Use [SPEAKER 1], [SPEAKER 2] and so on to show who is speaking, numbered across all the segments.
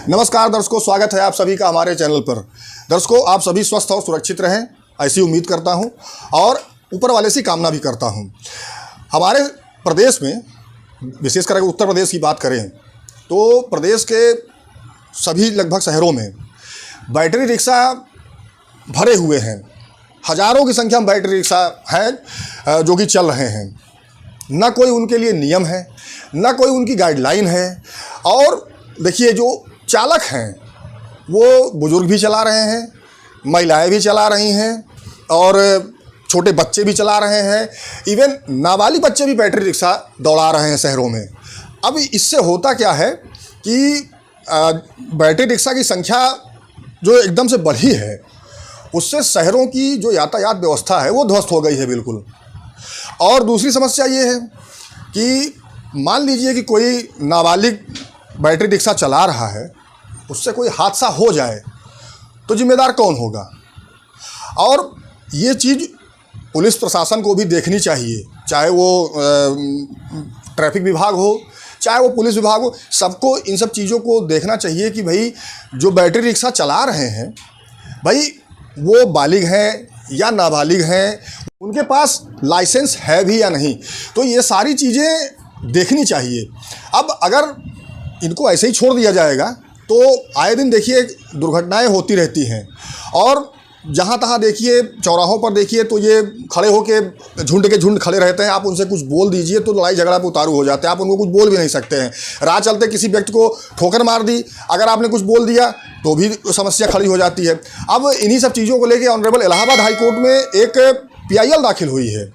[SPEAKER 1] नमस्कार दर्शकों, स्वागत है आप सभी का हमारे चैनल पर। दर्शकों, आप सभी स्वस्थ और सुरक्षित रहें, ऐसी उम्मीद करता हूं और ऊपर वाले से कामना भी करता हूं। हमारे प्रदेश में, विशेषकर अगर उत्तर प्रदेश की बात करें तो प्रदेश के सभी लगभग शहरों में बैटरी रिक्शा भरे हुए हैं। हज़ारों की संख्या में बैटरी रिक्शा हैं जो कि चल रहे हैं। न कोई उनके लिए नियम है, न कोई उनकी गाइडलाइन है। और देखिए, जो चालक हैं वो बुज़ुर्ग भी चला रहे हैं, महिलाएं भी चला रही हैं और छोटे बच्चे भी चला रहे हैं। इवन नाबालिग बच्चे भी बैटरी रिक्शा दौड़ा रहे हैं शहरों में। अब इससे होता क्या है कि बैटरी रिक्शा की संख्या जो एकदम से बढ़ी है, उससे शहरों की जो यातायात व्यवस्था है वो ध्वस्त हो गई है बिल्कुल। और दूसरी समस्या ये है कि मान लीजिए कि कोई नाबालिग बैटरी रिक्शा चला रहा है, उससे कोई हादसा हो जाए तो जिम्मेदार कौन होगा। और ये चीज़ पुलिस प्रशासन को भी देखनी चाहिए, चाहे वो ट्रैफिक विभाग हो, चाहे वो पुलिस विभाग हो। सबको इन सब चीज़ों को देखना चाहिए कि भाई जो बैटरी रिक्शा चला रहे हैं, भाई वो बालिग हैं या नाबालिग हैं, उनके पास लाइसेंस है भी या नहीं। तो ये सारी चीज़ें देखनी चाहिए। अब अगर इनको ऐसे ही छोड़ दिया जाएगा तो आए दिन देखिए दुर्घटनाएं होती रहती हैं। और जहाँ तहाँ देखिए, चौराहों पर देखिए तो ये खड़े होके झुंड के झुंड खड़े रहते हैं। आप उनसे कुछ बोल दीजिए तो लड़ाई झगड़ा पे उतारू हो जाते हैं। आप उनको कुछ बोल भी नहीं सकते हैं। राह चलते किसी व्यक्ति को ठोकर मार दी, अगर आपने कुछ बोल दिया तो भी समस्या खड़ी हो जाती है। अब इन्हीं सब चीज़ों को लेकर ऑनरेबल इलाहाबाद हाई कोर्ट में एक PIL दाखिल हुई है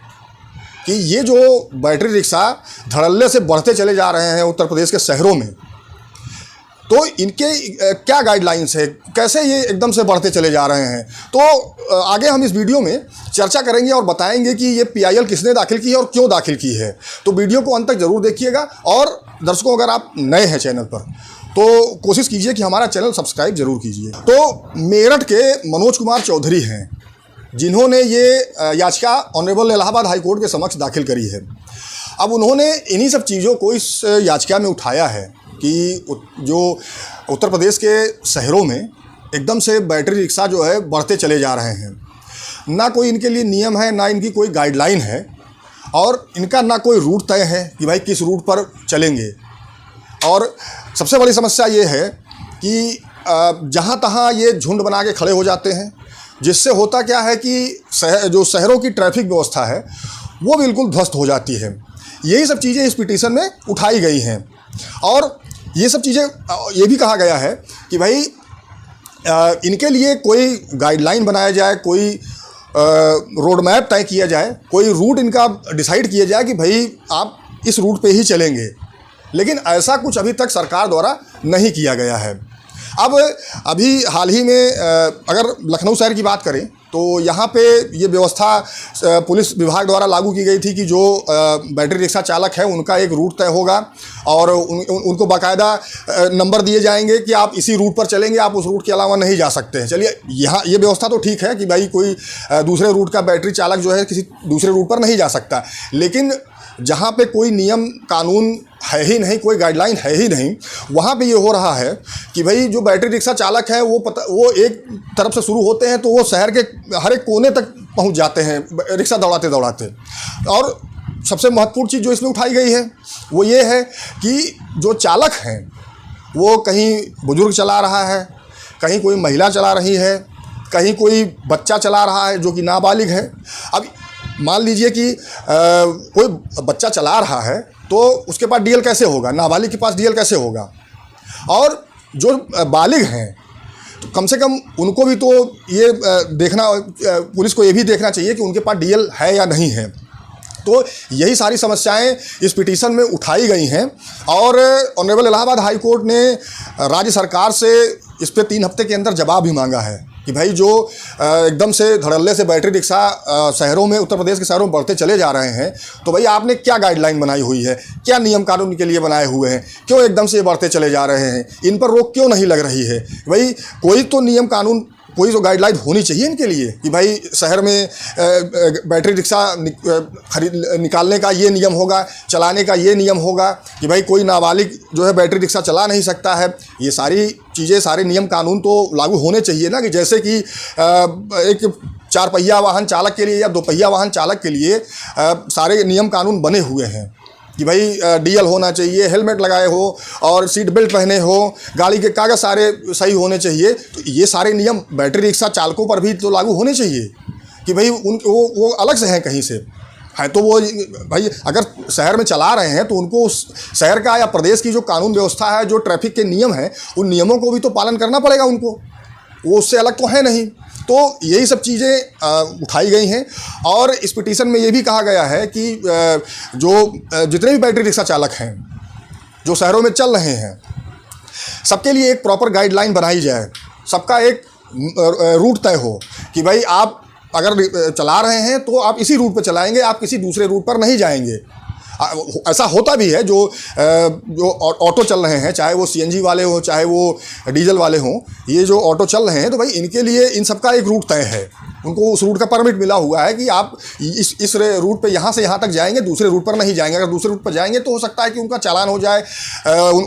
[SPEAKER 1] कि ये जो बैटरी रिक्शा धड़ल्ले से बढ़ते चले जा रहे हैं उत्तर प्रदेश के शहरों में, तो इनके क्या गाइडलाइंस है, कैसे ये एकदम से बढ़ते चले जा रहे हैं। तो आगे हम इस वीडियो में चर्चा करेंगे और बताएंगे कि ये PIL किसने दाखिल की है और क्यों दाखिल की है। तो वीडियो को अंत तक ज़रूर देखिएगा। और दर्शकों, अगर आप नए हैं चैनल पर तो कोशिश कीजिए कि हमारा चैनल सब्सक्राइब जरूर कीजिए। तो मेरठ के मनोज कुमार चौधरी हैं जिन्होंने ये याचिका ऑनरेबल इलाहाबाद हाई कोर्ट के समक्ष दाखिल करी है। अब उन्होंने इन्हीं सब चीज़ों को इस याचिका में उठाया है कि जो उत्तर प्रदेश के शहरों में एकदम से बैटरी रिक्शा जो है बढ़ते चले जा रहे हैं। ना कोई इनके लिए नियम है, ना इनकी कोई गाइडलाइन है और इनका ना कोई रूट तय है कि भाई किस रूट पर चलेंगे। और सबसे बड़ी समस्या ये है कि जहाँ तहाँ ये झुंड बना के खड़े हो जाते हैं, जिससे होता क्या है कि जो शहरों की ट्रैफिक व्यवस्था है वो बिल्कुल ध्वस्त हो जाती है। यही सब चीज़ें इस पिटीशन में उठाई गई हैं। और ये सब चीज़ें ये भी कहा गया है कि भाई इनके लिए कोई गाइडलाइन बनाया जाए, कोई रोड मैप तय किया जाए, कोई रूट इनका डिसाइड किया जाए कि भाई आप इस रूट पे ही चलेंगे। लेकिन ऐसा कुछ अभी तक सरकार द्वारा नहीं किया गया है। अब अभी हाल ही में अगर लखनऊ शहर की बात करें तो यहाँ पे ये व्यवस्था पुलिस विभाग द्वारा लागू की गई थी कि जो बैटरी रिक्शा चालक है उनका एक रूट तय होगा और उनको बाकायदा नंबर दिए जाएंगे कि आप इसी रूट पर चलेंगे, आप उस रूट के अलावा नहीं जा सकते हैं। चलिए, यहाँ ये व्यवस्था तो ठीक है कि भाई कोई दूसरे रूट का बैटरी चालक जो है किसी दूसरे रूट पर नहीं जा सकता। लेकिन जहाँ पे कोई नियम कानून है ही नहीं, कोई गाइडलाइन है ही नहीं, वहाँ पे ये हो रहा है कि भाई जो बैटरी रिक्शा चालक हैं वो एक तरफ से शुरू होते हैं तो वो शहर के हर एक कोने तक पहुँच जाते हैं रिक्शा दौड़ाते दौड़ाते। और सबसे महत्वपूर्ण चीज़ जो इसमें उठाई गई है वो ये है कि जो चालक हैं वो कहीं बुजुर्ग चला रहा है, कहीं कोई महिला चला रही है, कहीं कोई बच्चा चला रहा है जो कि नाबालिग है। अब मान लीजिए कि कोई बच्चा चला रहा है तो उसके पास DL कैसे होगा, नाबालिग के पास DL कैसे होगा। और जो बालिग हैं तो कम से कम उनको भी तो ये देखना, पुलिस को ये भी देखना चाहिए कि उनके पास DL है या नहीं है। तो यही सारी समस्याएं इस पिटीशन में उठाई गई हैं और ऑनरेबल इलाहाबाद हाई कोर्ट ने राज्य सरकार से इस पे 3 हफ्ते के अंदर जवाब भी मांगा है कि भाई जो एकदम से धड़ल्ले से बैटरी रिक्शा शहरों में, उत्तर प्रदेश के शहरों में बढ़ते चले जा रहे हैं, तो भाई आपने क्या गाइडलाइन बनाई हुई है, क्या नियम कानून के लिए बनाए हुए हैं, क्यों एकदम से ये बढ़ते चले जा रहे हैं, इन पर रोक क्यों नहीं लग रही है। भाई कोई तो नियम कानून कोई तो गाइडलाइन होनी चाहिए इनके लिए कि भाई शहर में बैटरी रिक्शा निकालने का ये नियम होगा, चलाने का ये नियम होगा कि भाई कोई नाबालिग जो है बैटरी रिक्शा चला नहीं सकता है। ये सारी चीज़ें, सारे नियम कानून तो लागू होने चाहिए ना, कि जैसे कि एक 4 पहिया वाहन चालक के लिए या 2 पहिया वाहन चालक के लिए सारे नियम कानून बने हुए हैं कि भाई डीएल होना चाहिए, हेलमेट लगाए हो और सीट बेल्ट पहने हो, गाड़ी के कागज़ सारे सही होने चाहिए। तो ये सारे नियम बैटरी रिक्शा चालकों पर भी तो लागू होने चाहिए कि भाई वो अलग से हैं कहीं से है। तो वो भाई अगर शहर में चला रहे हैं तो उनको उस शहर का या प्रदेश की जो कानून व्यवस्था है, जो ट्रैफिक के नियम हैं, उन नियमों को भी तो पालन करना पड़ेगा उनको, वो उससे अलग तो है नहीं। तो यही सब चीज़ें उठाई गई हैं और इस पिटीशन में ये भी कहा गया है कि जितने भी बैटरी रिक्शा चालक हैं जो शहरों में चल रहे हैं, सबके लिए एक प्रॉपर गाइडलाइन बनाई जाए, सबका एक रूट तय हो कि भाई आप अगर चला रहे हैं तो आप इसी रूट पर चलाएंगे, आप किसी दूसरे रूट पर नहीं जाएंगे। ऐसा होता भी है जो ऑटो चल रहे हैं, चाहे वो सीएनजी वाले हो चाहे वो डीजल वाले हों, ये जो ऑटो चल रहे हैं तो भाई इनके लिए इन सबका एक रूट तय है, उनको उस रूट का परमिट मिला हुआ है कि आप इस रूट पे यहाँ से यहाँ तक जाएंगे, दूसरे रूट पर नहीं जाएंगे। अगर दूसरे रूट पर जाएंगे तो हो सकता है कि उनका चालान हो जाए,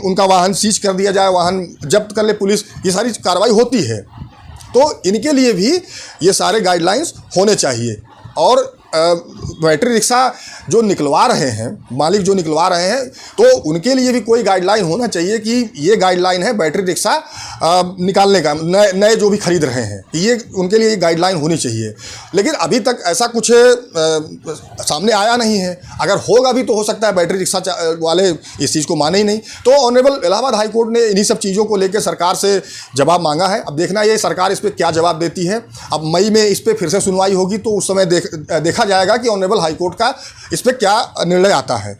[SPEAKER 1] उनका वाहन सीज कर दिया जाए, वाहन जब्त कर ले पुलिस, ये सारी कार्रवाई होती है। तो इनके लिए भी ये सारे गाइडलाइंस होने चाहिए। और बैटरी रिक्शा जो निकलवा रहे हैं, मालिक जो निकलवा रहे हैं, तो उनके लिए भी कोई गाइडलाइन होना चाहिए कि ये गाइडलाइन है बैटरी रिक्शा निकालने का, नए जो भी खरीद रहे हैं, ये उनके लिए गाइडलाइन होनी चाहिए। लेकिन अभी तक ऐसा कुछ सामने आया नहीं है। अगर होगा भी तो हो सकता है बैटरी रिक्शा वाले इस चीज़ को माने ही नहीं। तो ऑनरेबल इलाहाबाद हाई कोर्ट ने इन्हीं सब चीज़ों को लेकर सरकार से जवाब मांगा है। अब देखना ये सरकार इस पर क्या जवाब देती है। अब मई में इस पर फिर से सुनवाई होगी तो उस समय देखा जाएगा कि ऑनरेबल हाई कोर्ट का इस पे क्या निर्णय आता है।